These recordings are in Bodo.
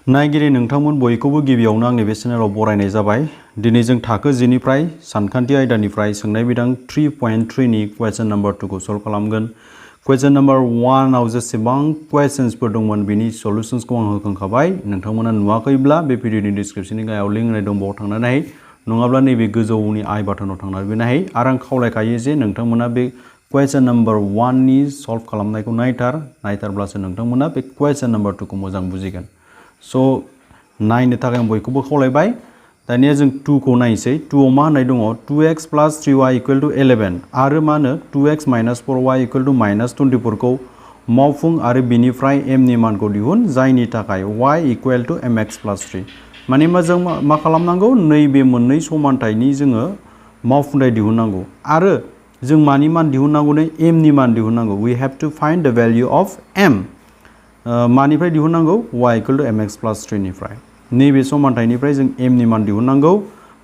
नायगिरि नोंथांमोन बयखौबो गिबियावनो आंनि बे चेनेलाव बरायनाय जाबाय। दिनै जों थाखो 10 निफ्राय सानखान्थि आयदानिफ्राय सोंनाय बिदां 3.3 नि क्वेश्चन नम्बर 2 खौ सल्व खालामगोन। क्वेश्चन नम्बर 1 आव जेसेबां क्वेश्चन्सफोर दंमोन बिनि सल्युशन्सखौ आं होखांखाबाय। नोंथांमोना नुवाखैब्ला बे भिडिअनि डिस्क्रिप्शननि गाहायाव लिंक होनाय दं, बाव थांनानै नाय, नङाब्ला नैबे गोजौनि आई बाटनाव थांनानै नाय। आरो आं खावलायखायो जे नोंथांमोना बे क्वेश्चन नम्बर 1 नि सल्व खालामनायखौ नायथारब्लासो नोंथांमोना बे क्वेश्चन नम्बर 2 खौ मोजां बुजिगोन। सो नायनो थाखाय आं बयखौबो खावलायबाय। दानिया जों 2 खौ नायसै। 2 आव मा होननाय दङ? 2x + 3y = 11 आरो मा होनो 2x - 4y = -24 खौ मावफुं आरो बिनिफ्राय m नि मानखौ दिहुन, जायनि थाखाय y = mx + 3। माने जों मा खालामनांगौ? नैबे मोननै समानथायनि जोङो मावफुंथाय दिहुननांगौ आरो जों मानि मान दिहुननांगौ? m नि मान दिहुननांगौ। we have to find the value of m। मानिफ्राय दिहुननांगौ? y = mx + 3 निफ्राय। नैबे समानथायनिफ्राय जों m नि मान दिहुननांगौ।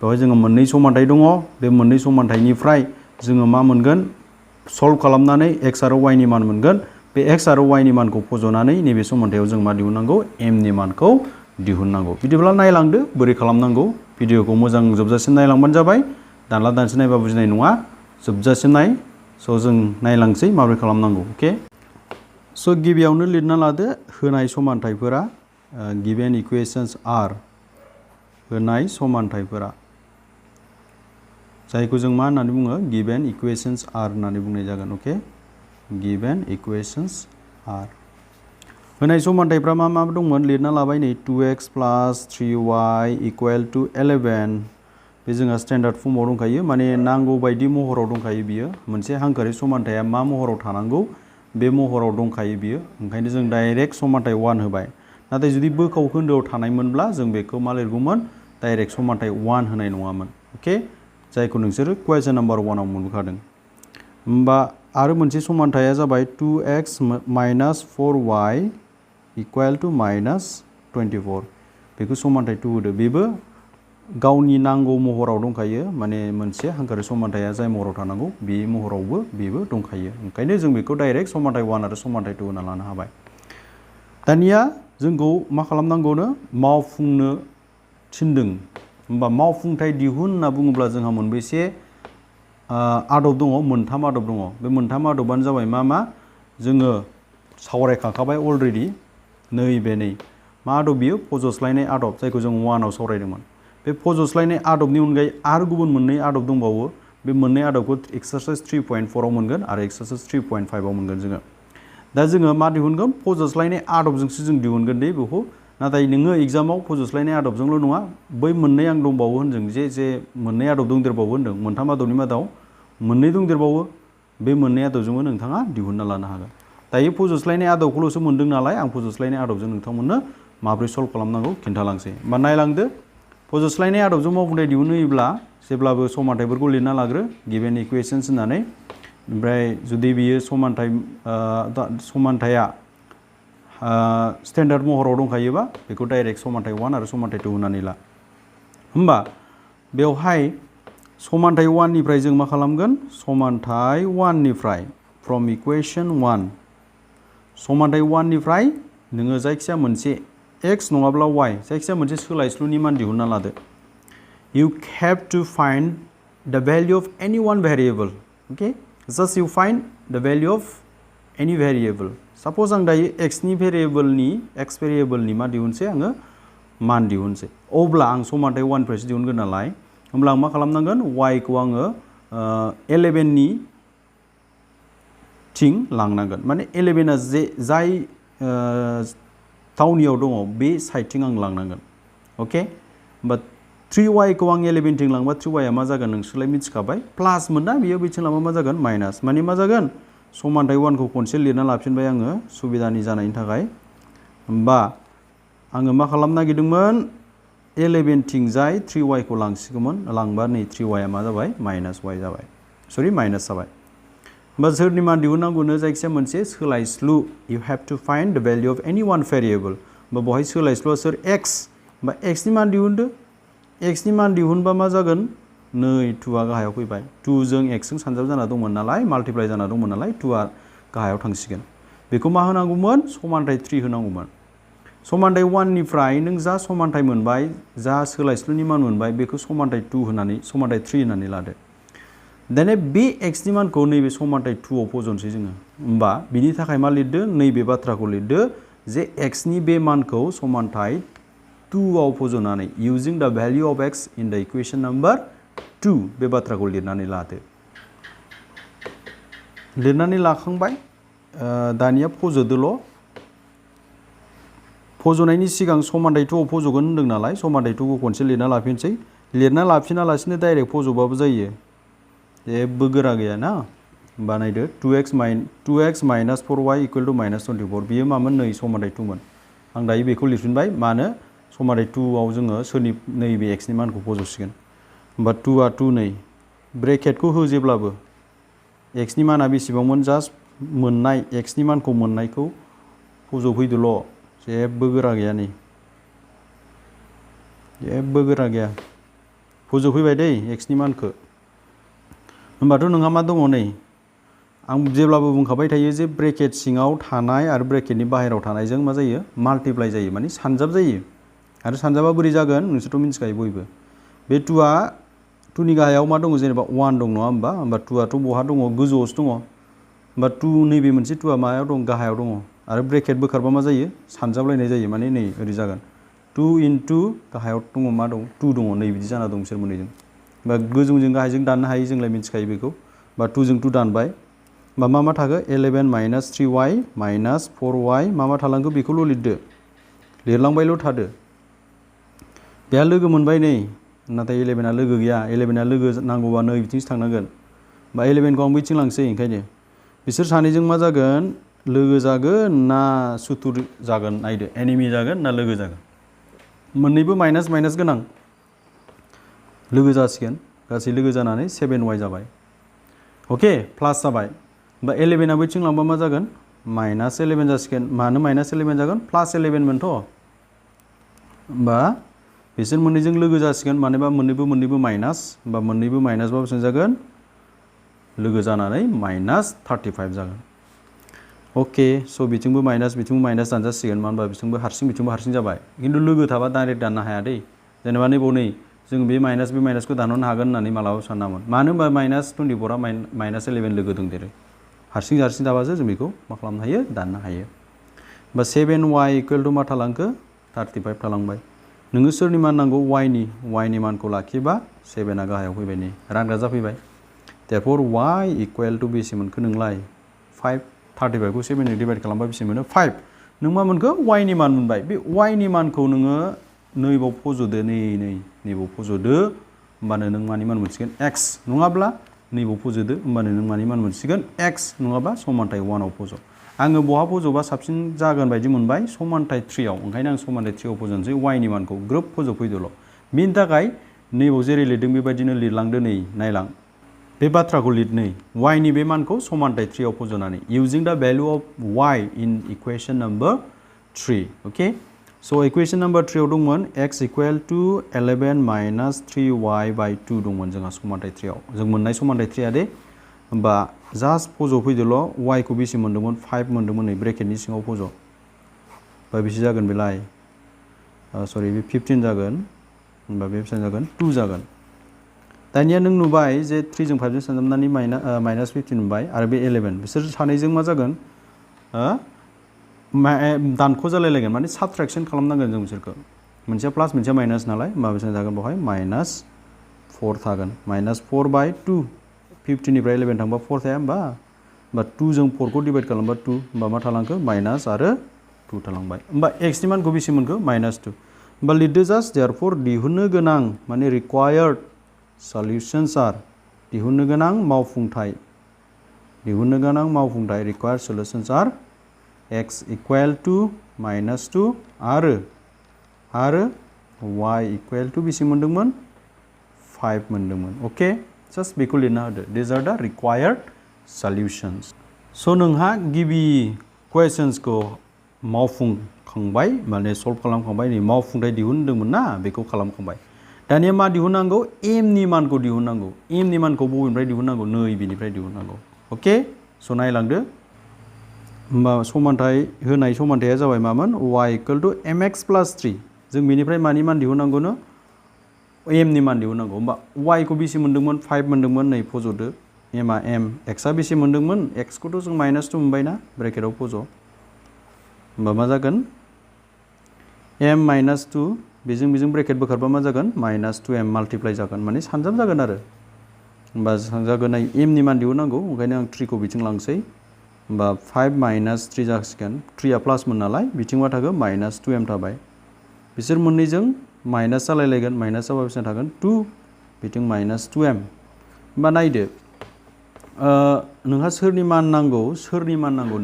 बेवहाय जोङो मोननै समानथाय दङ। बे मोननै समानथायनिफ्राय जोङो मा मोनगोन? सल्व खालामनानै x आरो y नि मान मोनगोन। बे x आरो y नि मानखौ फज'नानै नैबे समानथायाव जों मा दिहुननांगौ? m नि मानखौ दिहुननांगौ। बिदिब्ला नायलांदो बोरै खालामनांगौ। भिडिअखौ मोजां जोबजासिम नायलांबानो जाबाय। दानला दानसि नायबा बुजिनाय नङा। जोबजासिम नाय। स' जों नायलांसै माबोरै खालामनांगौ। अके। स' गिबियावनो लिरना लादो होनाय समानथायफोरा। गिभेन इकुवेशन्स आर, होनाय समानथायफोरा, जायखौ जों मा होननानै बुङो? गिभेन इकुवेशन्स आर होननानै बुंनाय जागोन। अके, गिभेन इकुवेशन्स आर। होनाय समानथायफ्रा मा मा दंमोन? लिरना लाबाय नै 2x + 3y = 11। बे जोंहा स्टेन्डार्ड फर्मआव दंखायो, माने नांगौ बायदि महराव दंखायो बियो। मोनसे हांखोआरि समानथाया मा महराव थानांगौ बे महराव दंखायो बियो। ओंखायनो जों डाइरेक्ट समानथाय 1 होबाय। नाथाय जुदि बोखाव खोन्दोआव थानायमोनब्ला जों बेखौ मा लिरगौमोन? डाइरेक्ट समानथाय 1 होनाय नङामोन। अके, जायखौ नोंसोरो क्वेश्चन नम्बर 1 आव मोनबोखादों। होमबा आरो मोनसे समानथाया जाबाय 2x - 4y = -24। बेखौ समानथाय 2 होदो। बेबो गावनि नांगौ महराव दंखायो, माने मोनसे हांखोआरि समानथाया जाय महराव थानांगौ बे महरावबो बेबो दंखायो। ओंखायनो जों बेखौ डाइरेक्ट समानथाय 1 आरो समानथाय 2 होना लानो हाबाय। दानिया जोंखौ मा खालामनांगौनो? मावफुंनो थिनदों। होमबा मावफुंथाय दिहुन होनना बुङोब्ला जोंहा मोनबेसे आदब दङ? मोनथाम आदब दङ। बे मोनथाम आदबानो जाबाय मा मा? जोङो सावरायखांखाबाय अलरेडि। नैबे मा आदब बियो? फज'स्लायनाय आदब, जायखौ जों 1 आव सावरायदोंमोन। बे फज'स्लायनाय आदबनि अनगायै आरो गुबुन मोननै आदब दंबावो। बे मोननै आदबखौ एक्सारसाइज 3.4 आव मोनगोन आरो एक्सारसाइज 3.5 आव मोनगोन जोङो। दा जोङो मा दिहुनगोन? फज'स्लायनाय आदबजोंसो जों दिहुनगोन दे बेखौ। नाथाय नोङो एग्जामाव फज'स्लायनाय आदबजोंल' नङा, बै मोननै आं दंबावो होनदों जे मोननै आदब दंदेरबावो होनदों। मोनथाम आदबनि मादाव मोननै दंदेरबावो। बे मोननै आदबजोंबो नोंथाङा दिहुनना लानो हागोन। दायो फज'स्लायनाय आदबखौल'सो मोनदों नालाय, आं फज'स्लायनाय आदबजों नोंथांमोननो माबोरै सल्भ खालामनांगौ खिन्थालांसै। होमबा नायलांदो। फज'स्लायनाय आदबजों मावफुंथाय दिहुनहोयोब्ला जेब्लाबो समानथायफोरखौ लिरना लाग्रो, गिभेन इकुवेशन्स होननानै। ओमफ्राय जुदि बियो समानथाया स्टेन्डार्ड महराव दंखायोबा बेखौ डाइरेक्ट समानथाय 1 आरो समानथाय 2 होनानै ला। होमबा बेवहाय समानथाय 1 निफ्राय जों मा खालामगोन? समानथाय 1 निफ्राय फ्रम इकुवेशन 1, समानथाय 1 निफ्राय नोङो जायखिजाया मोनसे x नङाब्ला y, जायखिजाया मोनसे सोलायस्लुनि मान दिहुनना लादो। You have to find the value of any one variable. Okay? Just you find the value of any variable. Suppose आं दायो x भेरिएबलनि मा दिहुनसै? आङो मान दिहुनसै। अब्ला आं समानथाय 1 निफ्रायसो दिहुनगोन नालाय, होमब्ला आं मा खालामनांगोन? y खौ आङो 11 नि थिं लांनांगोन। माने 11आ जाय थावनियाव दङ बे साइडथिं आं लांनांगोन। अके? होमबा 3y खौ आं 11 थिं लांबा 3y आ मा जागोन? नोंसोरलाय मिथिखाबाय। प्लास मोनना बियो, बैथिं लांबा मा जागोन? माइनास। माने मा जागोन? समानथाय 1 खौ खनसे लिरना लाफिनबाय आङो सुबिदानि जानायनि थाखाय। होमबा आङो मा खालामनो नागिरदोंमोन? 11 थिंजाय 3y खौ लांबा नै 3y आ मा जाबाय? माइनास y जाबाय। सरि, माइनास जाबाय। होमबा सोरनि मान दिहुननांगौनो? जायखिजाया मोनसे सोलायस्लु। You have to find the value of any one variable. होमबा बेवहाय सोलायस्लुआ सोर? x। होमबा x नि मान दिहुनदो। x नि मान दिहुनबा मा जागोन? नै 2 आ गाहायाव फैबाय। 2 जों x जों सानजाब जाना दंमोन नालाय, माल्टिप्लाइ जाना दंमोन नालाय, 2 आ गाहायाव थांसिगोन। बेखौ मा होनांगौमोन? समानथाय 3 होनांगौमोन। समानथाइ 1 निफ्राय नों जा समानथाइ मोनबाय जा सोलायस्लुनि मान मोनबाय बेखौ समानथाइ 2 होनानै समानथाइ 3 होनानै लादो दाने बे x नि मानखौ नैबे समानथाइ 2 आव फज'नोसै जोङो होमबा बिनि थाखाय मा लिरदो नैबे बाथ्राखौ लिरदो जे x नि बे मानखौ समानथाइ 2 आव फज'नानै using the value of x in the equation number 2 बे बाथ्राखौ लिरनानै लादो लिरनानै लाखांबाय दानिया फज'दोल' फज'नायनि सिगां समानथाइ 2 आव फज'गोन होनदों नालाय समानथाइ 2 खौ खनसे लिरना लाफिनसै लिरना लाफिनालासिनो डाइरेक्ट फज'बाबो जायो जेबो गोरा गैया ना बानायदो 2x minus 4y equal to minus 24 बियो मामोन नै समानथाइ 2 मोन आं दायो बेखौ लिरफिनबाय मानो समानथाइ 2 आव जोङो सोरनि नैबे x नि मानखौ फज'सिगोन होमबा 2 आ 2 नै ब्रेकेटखौ हो जेब्लाबो x नि माना बेसेबांमोन जास्ट मोननाय x नि मानखौ मोननायखौ फज'फैदोल' जेबो गोरा गैया नै जेबो गोरा गैया फज'फैबाय दै x नि मानखौ होमबाथ' नोंहा मा दङ नै आं जेब्लाबो बुंखाबाय थायो जे ब्रेकेट सिङाव थानाय आरो ब्रेकेटनि बाहेरायाव थानायजों मा जायो माल्टिप्लाइ जायो माने सानजाब जायो आरो सानजाबा बोरै जागोन नोंसोरथ' मिन्थिखायो बयबो बे 2 आ 2 नि गाहायाव मा दङ जेनेबा 1 दं नङा होमबा होमबा 2 आथ' बहा दङ गोजौआवसो दङ होमबा 2 नैबे मोनसे 2 आ मायाव दं गाहायाव दङ आरो ब्रेकेट बोखारबा मा जायो सानजाबलायनाय जायो माने नै ओरै जागोन 2 into गाहायाव दङ मा दं 2 दङ नै बिदि जाना दं बिसोर मोननैजों होमबा गोजौजों गाहायजों दाननो हायो जोंलाय मिन्थिखायो बेखौ बा 2 जों 2 दानबाय होमबा मा थाखो 11 minus 3y minus 4y मा थालांखो बेखौल' लिरदो लिरलांबायल' थादो बेहा लोगो मोनबाय नै नाथाय 11 आ लोगो गैया 11 आ लोगो नांगौबा नै बिथिंसो थांनांगोन बा 11 खौ आं बैथिं लांसै ओंखायनो बिसोर सानैजों मा जागोन लोगो जागोन ना सुथुर जागोन नायदो एनिमि जागोन ना लोगो जागोन मोननैबो माइनास माइनास गोनां लोगो जासिगोन गासै लोगो जानानै 7y जाबाय अके प्लास जाबाय होमबा 11 आ बैथिं लांबा मा जागोन माइनास 11 जासिगोन मानो माइनास 11 जागोन प्लास 11 मोनथ' होमबा बिसोर मोननैजों लोगो जासिगोन मानोबा मोननैबो माइनास होमबा मोननैबो माइनासबा बेसेबां जागोन लोगो जानानै माइनास 35 जागोन अके स' बिथिंबो माइनास दानजासिगोन मानो होनबा बिथिंबो हारसिं जाबाय खिन्थु लोगो थाबा डाइरेक्ट दाननो हाया दै जेनेबा नैबाव नै जों बे माइनासखौ दानहरनो हागोन होननानै मालाबाबो सानामोन मानो होनबा माइनास 24 आ माइनास 11 लोगो दंदेरो हारसिं थाबासो जों बेखौ मा खालामनो हायो दाननो हायो होमबा 7y इकुवेल टु मा थालांखो 35 थालांबाय नोङो सोरनि मान नांगौ y नि मानखौ लाखियोबा 7 आ गाहायाव फैबाय नै रानग्रा जाफैबाय therefore y इकुवेल टु बेसे मोनखो नोंलाय 5 35 खौ 7 जों डिभाइड खालामबा बेसे मोनो 5 नों मा मोनखो y नि मान मोनबाय बे y नि मानखौ नोङो नैबाव फज'दो नैबाव फज'दो होमबानो नों मानि मान मोनसिगोन x नङाब्ला नैबाव फज'दो होमबानो नों मानि मान मोनसिगोन x नङाबा समानथाइ 1 आव फज' आङो बहा फज'बा साबसिन जागोन बायदि मोनबाय समानथाइ 3 आव ओंखायनो आं समानथाइ 3 आव फज'नोसै y नि मानखौ ग्रोब फज'फैदोल' बिनि थाखाय नैबाव जेरै लिरदों बेबायदिनो लिरलांदो नै नायलां बे बाथ्राखौ लिर नै y नि बे मानखौ समानथाइ 3 आव फज'नानै using the value of y in equation number 3 okay so equation number 3 आव दंमोन x equal to 11 minus 3y by 2 दंमोन जोंहा समानथाइ 3 आव जों मोननाय समानथाइ 3 आ दे होमबा जास्ट फज'फैदोल' y खौ बेसे मोन्दोंमोन 5 मोन्दोंमोन नै ब्रेकेटनि सिङाव फज' बा बेसे जागोन बेलाय सरि बे 15 जागोन होमबा बे बेसेबां जागोन 2 जागोन दानिया नों नुबाय जे 3 जों 5 जों सानजाबनानै माइनास 15 मोनबाय आरो बे 11 बिसोर सानैजों मा जागोन दानख' जालायलायगोन माने साबट्रेक्सन खालामनांगोन जों बिसोरखौ मोनसेया प्लास मोनसेया माइनास नालाय होमबा बेसेबां जागोन बेवहाय माइनास 4 थागोन माइनास 4 बाय 2 15 निफ्राय 11 थांबा 4 थाया होमबा 2 जों 4 खौ डिभाइड खालामबा 2 होमबा मा थालांखो माइनास आरो 2 थालांबाय होमबा x नि मानखौ बेसे मोनखो माइनास 2 होमबा लिरदो जास्ट देयरफर दिहुननो गोनां माने रिक्वायर्ड सल्युशंस आर दिहुननो गोनां मावफुंथाय रिक्वायर्ड सल्युशंस आर x इक्वल टु माइनास 2 आरो y इक्वल टु बेसे मोन्दोंमोन 5 मोन्दोंमोन अके जास्ट बेखौ लिरना होदो दिस आर द रिक्वायर्ड सल्युशंस स' नोंहा गिबि कुवेशन्सखौ मावफुंखांबाय माने सल्भ खालामखांबाय नै मावफुंथाय दिहुनदोंमोन ना बेखौ खालामखांबाय दानिया मा दिहुननांगौ m नि मानखौ दिहुननांगौ m नि मानखौ बबेनिफ्राय दिहुननांगौ नै बेनिफ्राय दिहुननांगौ अके स' नायलांदो होमबा समानथाय होनाय समानथाया जाबाय मामोन y equal to mx plus 3 जों बेनिफ्राय मानि मान दिहुननांगौनो m नि मान दिहुननांगौ होमबा y खौ बेसे मोन्दोंमोन 5 मोन्दोंमोन नै फज'दो m आ m x आ बेसे मोन्दोंमोन x खौथ' जों -2 मोनबायना ब्रेकेटआव फज' होमबा मा जागोन m -2 बेजों ब्रेकेट बोखारबा मा जागोन -2m माल्टिप्लाइ जागोन माने सानजाब जागोन आरो होमबा जागोन m नि मान दिहुननांगौ ओंखायनो आं 3 खौ बिथिं लांसै होमबा 5 - 3 जासिगोन 3 आ प्लास मोन नालाय बिथिं मा थागोन -2m थाबाय बिसोर मोननैजों माइनास जालायलायगोन माइनास जाबा बेसेबां थागोन 2 बिथिं -2m होमबा नायदो नोंहा सोरनि मान नांगौ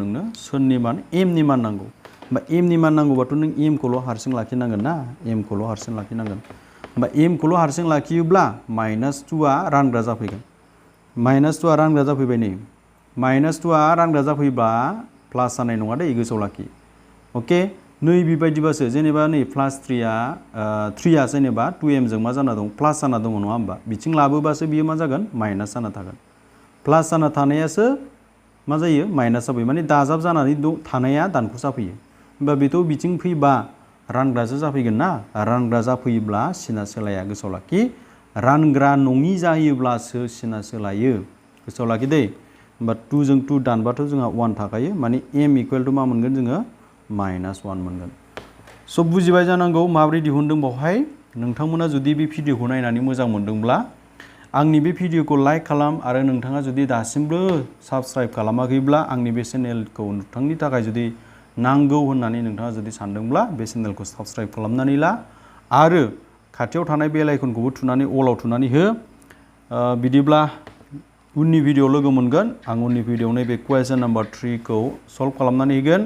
नोंनो सोरनि मान m नि मान नांगौ होमबा m नि मान नांगौबाथ' नों m खौल' हारसिं लाखिनांगोन ना m खौल' हारसिं लाखिनांगोन होमबा m खौल' हारसिं लाखियोब्ला -2 आ रानग्रा जाफैगोन -2 आ रानग्रा जाफैबाय नै -2 आ रानग्रा जाफैबा प्लास जानाय नङा दै गोसोआव लाखि अके नै बेबायदिबासो जेनेबा नै +3 आ जेनेबा 2m जों मा जाना दं प्लास जाना दङ नङा होमबा बिथिं लाबोबासो बियो मा जागोन माइनास जाना थागोन प्लास जाना थानायासो मा जायो माइनास जाफैयो माने दाजाब जानानै थानाया दानख' जाफैयो होमबा बेथ' बिथिं फैबा रानग्रासो जाफैगोन ना रानग्रा जाफैयोब्ला सिना सोलाया गोसोआव लाखि रानग्रा नङि जायोब्लासो सिना सोलायो गोसोआव लाखि दै होमबा 2 जों 2 दानबाथ' जोंहा 1 थाखायो माने m इक्वल टू मा मोनगोन जोङो -1 मोनगोन स' बुजिबाय जानांगौ माबोरै दिहुनदों बावहाय नोंथांमोना जुदि बे भिडिअखौ नायनानै मोजां मोनदोंब्ला आंनि बे भिडिअखौ लाइक खालाम आरो नोंथाङा जुदि दासिमबो साबस्क्राइब खालामाखैब्ला आंनि बे चेनेलखौ नोंथांनि थाखाय जुदि नांगौ होननानै नोंथाङा जुदि सानदोंब्ला बे चेनेलखौ साबस्क्राइब खालामनानै ला आरो खाथियाव थानाय बेल आइकनखौबो थुनानै अलाव थुनानै हो बिदिब्ला उननि भिडिअ लोगो मोनगोन आं उननि भिडिअ नैबे कुवेश्चन नम्बर 3 खौ सल्भ खालामनानै होगोन